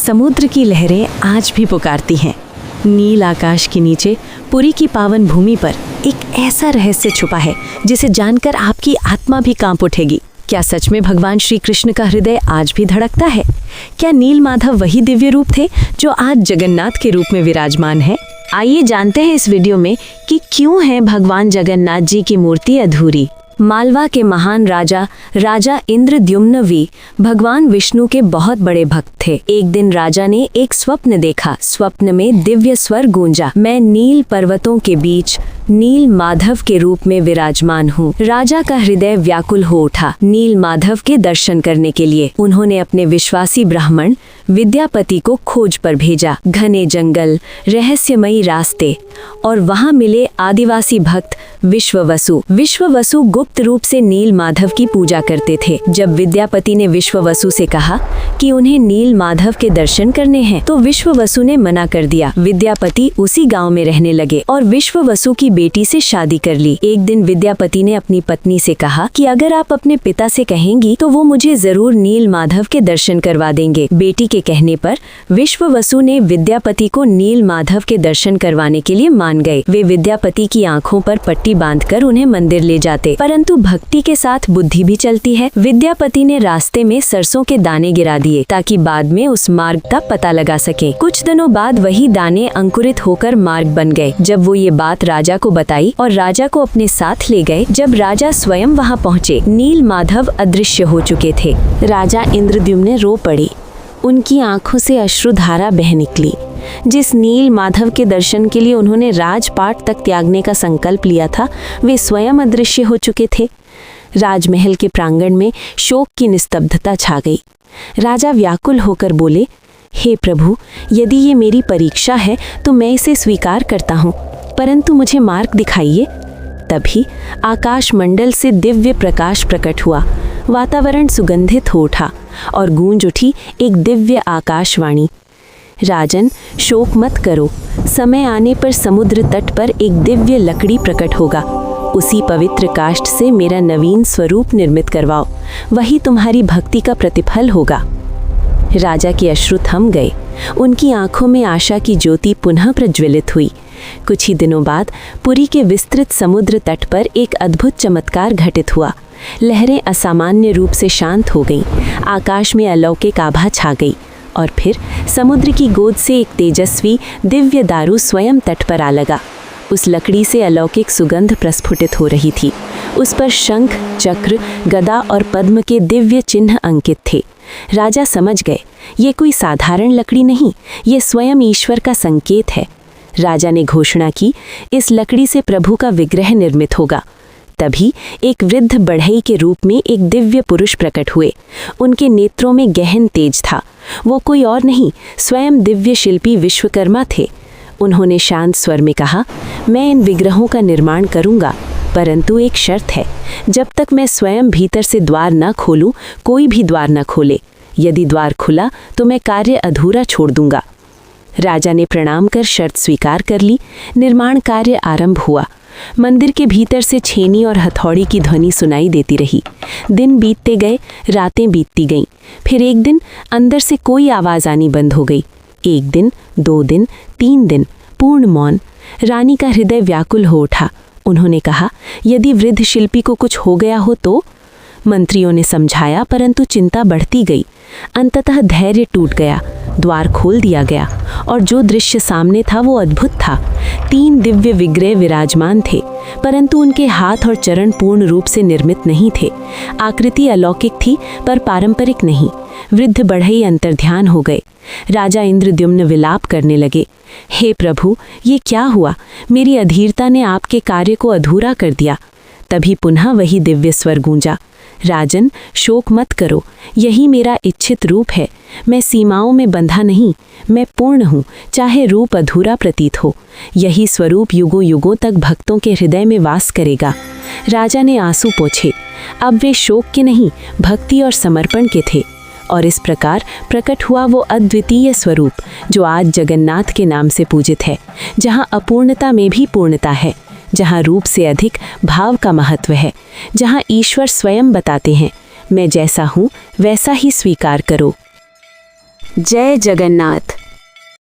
समुद्र की लहरें आज भी पुकारती हैं। नील आकाश के नीचे पुरी की पावन भूमि पर एक ऐसा रहस्य छुपा है जिसे जानकर आपकी आत्मा भी कांप उठेगी। क्या सच में भगवान श्री कृष्ण का हृदय आज भी धड़कता है? क्या नील माधव वही दिव्य रूप थे जो आज जगन्नाथ के रूप में विराजमान है? आइए जानते हैं इस वीडियो में कि क्यों है भगवान जगन्नाथ जी की मूर्ति अधूरी। मालवा के महान राजा इंद्रद्युम्न भी भगवान विष्णु के बहुत बड़े भक्त थे। एक दिन राजा ने एक स्वप्न देखा। स्वप्न में दिव्य स्वर गूंजा, मैं नील पर्वतों के बीच नील माधव के रूप में विराजमान हूँ। राजा का हृदय व्याकुल हो उठा नील माधव के दर्शन करने के लिए। उन्होंने अपने विश्वासी ब्राह्मण विद्यापति को खोज पर भेजा। घने जंगल, रहस्यमयी रास्ते और वहां मिले आदिवासी भक्त विश्ववसु गुप्त रूप से नील माधव की पूजा करते थे। जब विद्यापति ने विश्ववसु से कहा कि उन्हें नील माधव के दर्शन करने हैं, तो विश्ववसु ने मना कर दिया। विद्यापति उसी गांव में रहने लगे और विश्ववसु की बेटी से शादी कर ली। एक दिन विद्यापति ने अपनी पत्नी से कहा कि अगर आप अपने पिता से कहेंगी तो वो मुझे जरूर नील माधव के दर्शन करवा देंगे। बेटी के कहने पर विश्ववसु ने विद्यापति को नील माधव के दर्शन करवाने के लिए मान गए। वे विद्यापति की आंखों पर पट्टी बांधकर उन्हें मंदिर ले जाते, परंतु भक्ति के साथ बुद्धि भी चलती है। विद्यापति ने रास्ते में सरसों के दाने गिरा दिए ताकि बाद में उस मार्ग का पता लगा सके। कुछ दिनों बाद वही दाने अंकुरित होकर मार्ग बन गए। जब वो ये बात राजा को बताई और राजा को अपने साथ ले गए, जब राजा स्वयं वहां पहुंचे, नील माधव अदृश्य हो चुके थे। राजा इंद्रद्युम्न रो पड़े। उनकी आंखों से अश्रुधारा बह निकली। जिस नील माधव के दर्शन के लिए उन्होंने राजपाट तक त्यागने का संकल्प लिया था, वे स्वयं अदृश्य हो चुके थे। राजमहल के प्रांगण में शोक की निस्तब्धता छा गई। राजा व्याकुल होकर बोले, हे प्रभु, यदि ये मेरी परीक्षा है तो मैं इसे स्वीकार करता हूँ, परंतु मुझे मार्ग दिखाइए। तभी आकाश मंडल से दिव्य प्रकाश प्रकट हुआ। वातावरण सुगंधित हो उठा और गूंज उठी एक दिव्य आकाशवाणी, राजन, शोक मत करो, समय आने पर समुद्र तट पर एक दिव्य लकड़ी प्रकट होगा। उसी पवित्र काष्ठ से मेरा नवीन स्वरूप निर्मित करवाओ, वही तुम्हारी भक्ति का प्रतिफल होगा। राजा के अश्रु थम गए। उनकी आंखों में आशा की ज्योति पुनः प्रज्वलित हुई। कुछ ही दिनों बाद पुरी के विस्तृत समुद्र तट पर एक अद्भुत चमत्कार घटित हुआ। लहरें असामान्य रूप से शांत हो गईं, आकाश में अलौकिक आभा छा गई और फिर समुद्र की गोद से एक तेजस्वी दिव्य दारू स्वयं तट पर आ लगा। उस लकड़ी से अलौकिक सुगंध प्रस्फुटित हो रही थी। उस पर शंख, चक्र, गदा और पद्म के दिव्य चिन्ह अंकित थे। राजा समझ गए, ये कोई साधारण लकड़ी नहीं, ये स्वयं ईश्वर का संकेत है। राजा ने घोषणा की, इस लकड़ी से प्रभु का विग्रह निर्मित होगा। तभी एक वृद्ध बढ़ई के रूप में एक दिव्य पुरुष प्रकट हुए। उनके नेत्रों में गहन तेज था। वो कोई और नहीं, स्वयं दिव्य शिल्पी विश्वकर्मा थे। उन्होंने शांत स्वर में कहा, मैं इन विग्रहों का निर्माण करूंगा, परंतु एक शर्त है, जब तक मैं स्वयं भीतर से द्वार न खोलूं, कोई भी द्वार न खोले। यदि द्वार खुला तो मैं कार्य अधूरा छोड़ दूंगा। राजा ने प्रणाम कर शर्त स्वीकार कर ली। निर्माण कार्य आरंभ हुआ। मंदिर के भीतर से छेनी और हथौड़ी की ध्वनि सुनाई देती रही। दिन बीतते गए, रातें बीतती गईं। फिर एक दिन अंदर से कोई आवाज़ आनी बंद हो गई। एक दिन, 2 दिन, 3 दिन, पूर्ण मौन। रानी का हृदय व्याकुल हो उठा। उन्होंने कहा, यदि वृद्ध शिल्पी को कुछ हो गया हो तो? मंत्रियों ने समझाया, परंतु चिंता बढ़ती गई। अंततः धैर्य टूट गया। द्वार खोल दिया गया और जो दृश्य सामने था वो अद्भुत था। 3 दिव्य विग्रह विराजमान थे, परंतु उनके हाथ और चरण पूर्ण रूप से निर्मित नहीं थे। आकृति अलौकिक थी पर पारंपरिक नहीं। वृद्ध बढ़ई अंतर्ध्यान हो गए। राजा इंद्रद्युम्न विलाप करने लगे, हे प्रभु, ये क्या हुआ? मेरी अधीरता ने आपके कार्य को अधूरा कर दिया। तभी पुनः वही दिव्य स्वर गूंजा, राजन, शोक मत करो, यही मेरा इच्छित रूप है। मैं सीमाओं में बंधा नहीं, मैं पूर्ण हूँ, चाहे रूप अधूरा प्रतीत हो। यही स्वरूप युगों युगों तक भक्तों के हृदय में वास करेगा। राजा ने आंसू पोंछे। अब वे शोक के नहीं, भक्ति और समर्पण के थे। और इस प्रकार प्रकट हुआ वो अद्वितीय स्वरूप जो आज जगन्नाथ के नाम से पूजित है, जहाँ अपूर्णता में भी पूर्णता है, जहाँ रूप से अधिक भाव का महत्व है, जहाँ ईश्वर स्वयं बताते हैं, मैं जैसा हूँ वैसा ही स्वीकार करो। जय जगन्नाथ।